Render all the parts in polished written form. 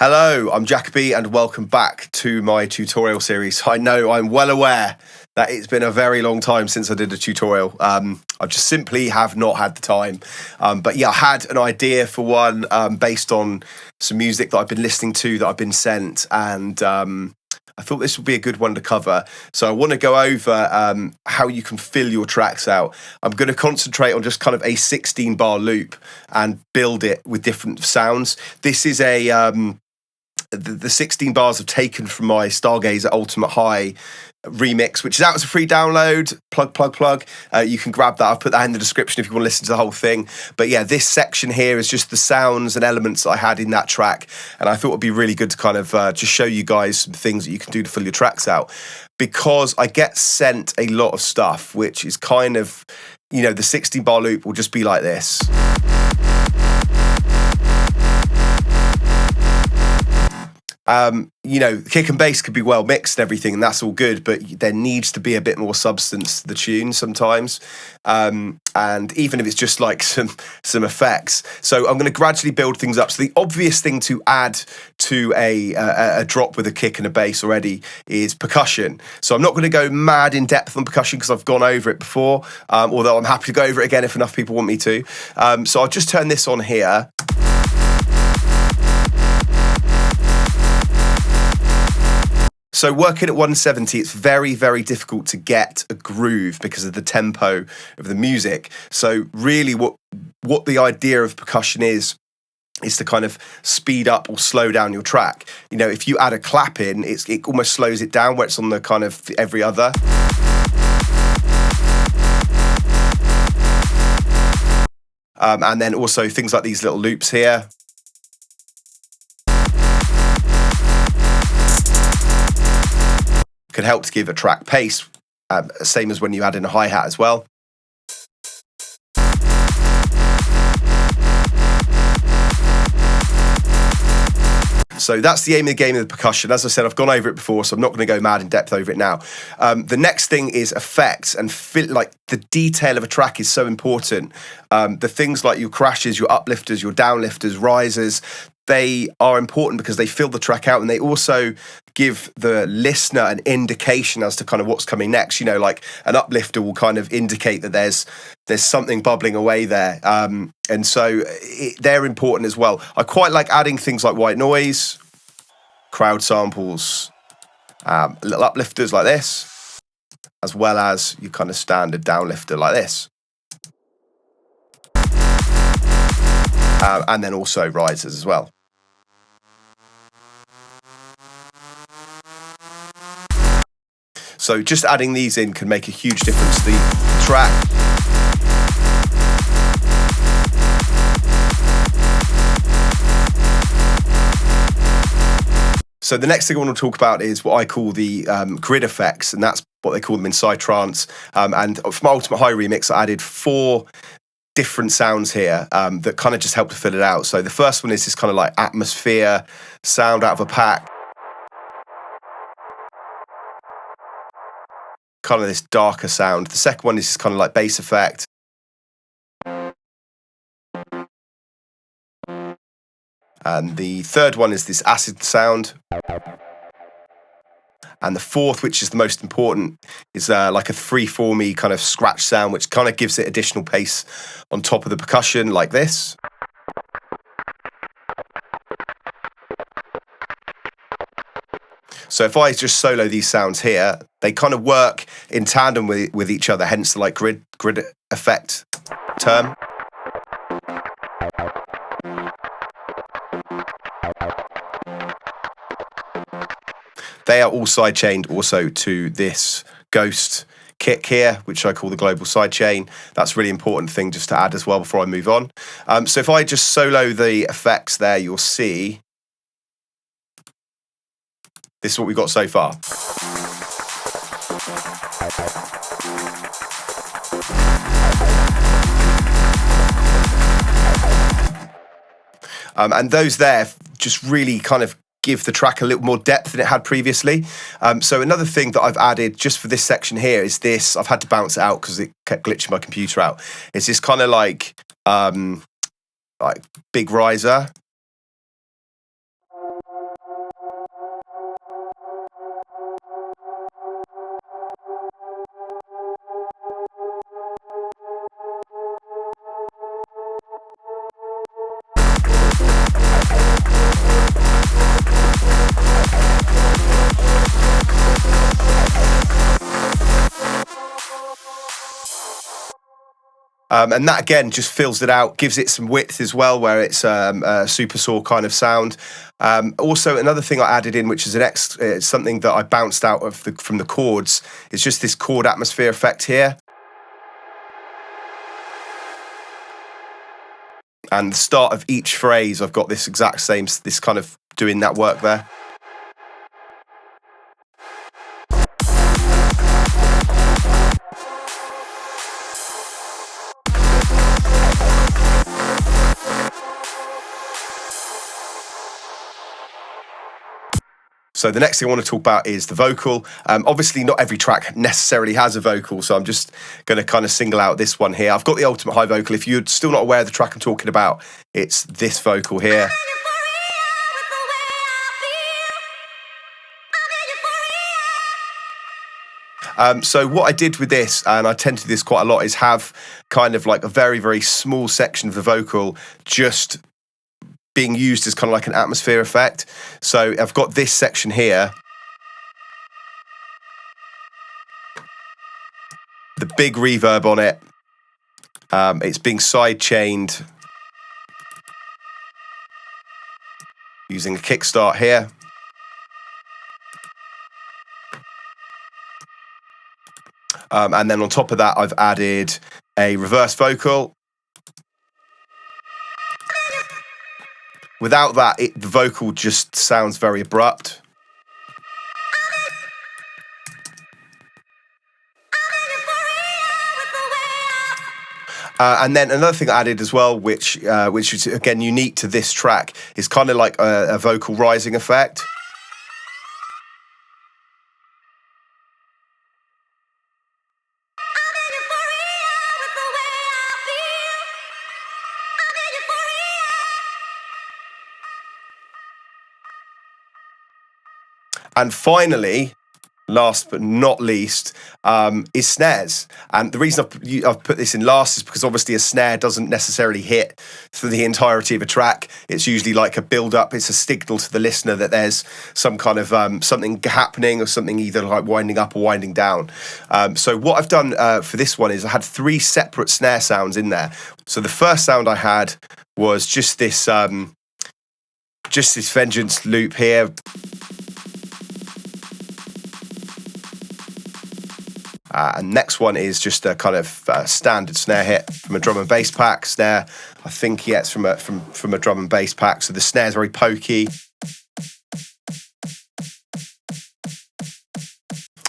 Hello, I'm Jakka-B and welcome back to my tutorial series. I know I'm well aware that it's been a very long time since I did a tutorial. I just simply have not had the time. But yeah, I had an idea for one based on some music that I've been listening to that I've been sent, and I thought this would be a good one to cover. So I want to go over how you can fill your tracks out. I'm going to concentrate on just kind of a 16-bar loop and build it with different sounds. This is the 16 bars I've taken from my Stargazer Ultimate High remix, which is out as a free download. Plug. You can grab that. I'll put that in the description if you want to listen to the whole thing. But yeah, this section here is just the sounds and elements that I had in that track, and I thought it would be really good to kind of just show you guys some things that you can do to fill your tracks out, because I get sent a lot of stuff which is kind of, you know, the 16-bar loop will just be like this. You know, kick and bass could be well mixed and everything, and that's all good, but there needs to be a bit more substance to the tune sometimes, and even if it's just like some effects. So I'm going to gradually build things up. So the obvious thing to add to a drop with a kick and a bass already is percussion. So I'm not going to go mad in depth on percussion because I've gone over it before, although I'm happy to go over it again if enough people want me to. So I'll just turn this on here. So working at 170, it's very, very difficult to get a groove because of the tempo of the music. So really what the idea of percussion is to kind of speed up or slow down your track. You know, if you add a clap in, it almost slows it down where it's on the kind of every other. And then also things like these little loops here. Can help to give a track pace, same as when you add in a hi-hat as well. So that's the aim of the game of the percussion. As I said, I've gone over it before, so I'm not going to go mad in depth over it now. The next thing is effects, and like the detail of a track is so important. The things like your crashes, your uplifters, your downlifters, risers, they are important because they fill the track out, and they also give the listener an indication as to kind of what's coming next. You know, like an uplifter will kind of indicate that there's something bubbling away there. And so they're important as well. I quite like adding things like white noise, crowd samples, little uplifters like this, as well as your kind of standard downlifter like this. And then also risers as well. So just adding these in can make a huge difference to the track. So the next thing I want to talk about is what I call the grid effects, and that's what they call them in Psytrance. And for my Ultimate High remix, I added 4 different sounds here that kind of just help to fill it out. So the first one is this kind of like atmosphere sound out of a pack. Kind of this darker sound. The second one is this kind of like bass effect. And the third one is this acid sound. And the fourth, which is the most important, is like a free-formy kind of scratch sound, which kind of gives it additional pace on top of the percussion, like this. So if I just solo these sounds here, they kind of work in tandem with each other, hence the like grid effect term. They are all sidechained also to this ghost kick here, which I call the global sidechain. That's a really important thing just to add as well before I move on. So if I just solo the effects there, you'll see this is what we've got so far. And those there just really kind of give the track a little more depth than it had previously. So another thing that I've added just for this section here is this. I've had to bounce it out because it kept glitching my computer out. It's this kind of like big riser. And that again just fills it out, gives it some width as well, where it's a super saw kind of sound. Also, another thing I added in, which is something that I bounced out of from the chords, is just this chord atmosphere effect here. And the start of each phrase, I've got this exact same, this kind of doing that work there. So the next thing I want to talk about is the vocal. Obviously, not every track necessarily has a vocal, so I'm just going to kind of single out this one here. I've got the ultimate high vocal. If you're still not aware of the track I'm talking about, it's this vocal here. So what I did with this, and I tend to do this quite a lot, is have kind of like a very, very small section of the vocal just being used as kind of like an atmosphere effect. So I've got this section here, the big reverb on it. It's being side chained using a kickstart here. And then on top of that, I've added a reverse vocal. Without that, the vocal just sounds very abrupt. And then another thing I added as well, which is again unique to this track, is kind of like a vocal rising effect. And finally, last but not least, is snares. And the reason I've put this in last is because obviously a snare doesn't necessarily hit for the entirety of a track. It's usually like a build-up. It's a signal to the listener that there's some kind of something happening, or something either like winding up or winding down. So what I've done for this one is I had 3 separate snare sounds in there. So the first sound I had was just this vengeance loop here. And next one is just a kind of standard snare hit from a drum and bass pack snare. I think it's from a drum and bass pack. So the snare's very pokey.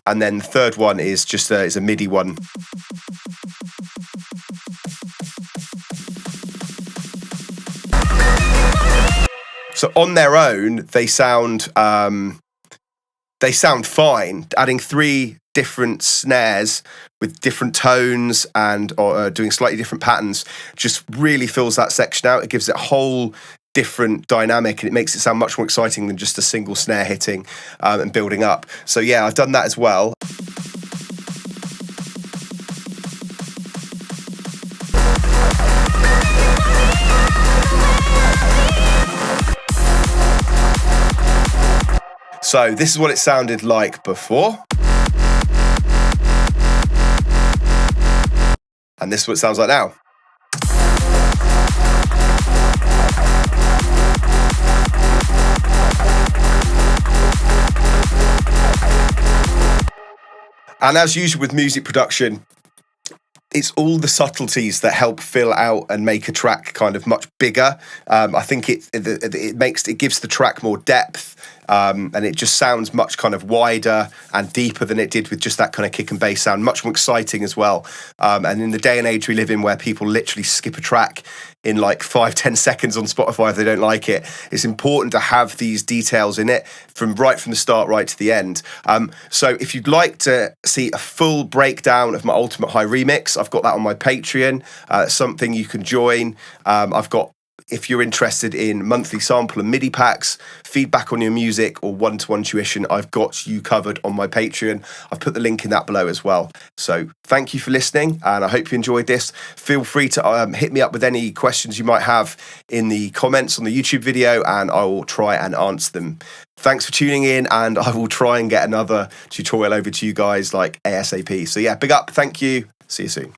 And then the third one is just is a MIDI one. So on their own, they sound fine. Adding 3 different snares with different tones and doing slightly different patterns just really fills that section out. It gives it a whole different dynamic, and it makes it sound much more exciting than just a single snare hitting and building up. So yeah, I've done that as well. So this is what it sounded like before. And this is what it sounds like now. And as usual with music production, it's all the subtleties that help fill out and make a track kind of much bigger. I think it gives the track more depth, and it just sounds much kind of wider and deeper than it did with just that kind of kick and bass sound. Much more exciting as well. And in the day and age we live in, where people literally skip a track in like 5-10 seconds on Spotify if they don't like it, it's important to have these details in it from the start right to the end. So if you'd like to see a full breakdown of my Ultimate High remix, I've got that on my Patreon. Something you can join. I've got if you're interested in monthly sample and MIDI packs, feedback on your music, or one-to-one tuition, I've got you covered on my Patreon. I've put the link in that below as well. So thank you for listening, and I hope you enjoyed this. Feel free to hit me up with any questions you might have in the comments on the YouTube video, and I will try and answer them. Thanks for tuning in, and I will try and get another tutorial over to you guys like ASAP. So yeah, big up, thank you, see you soon.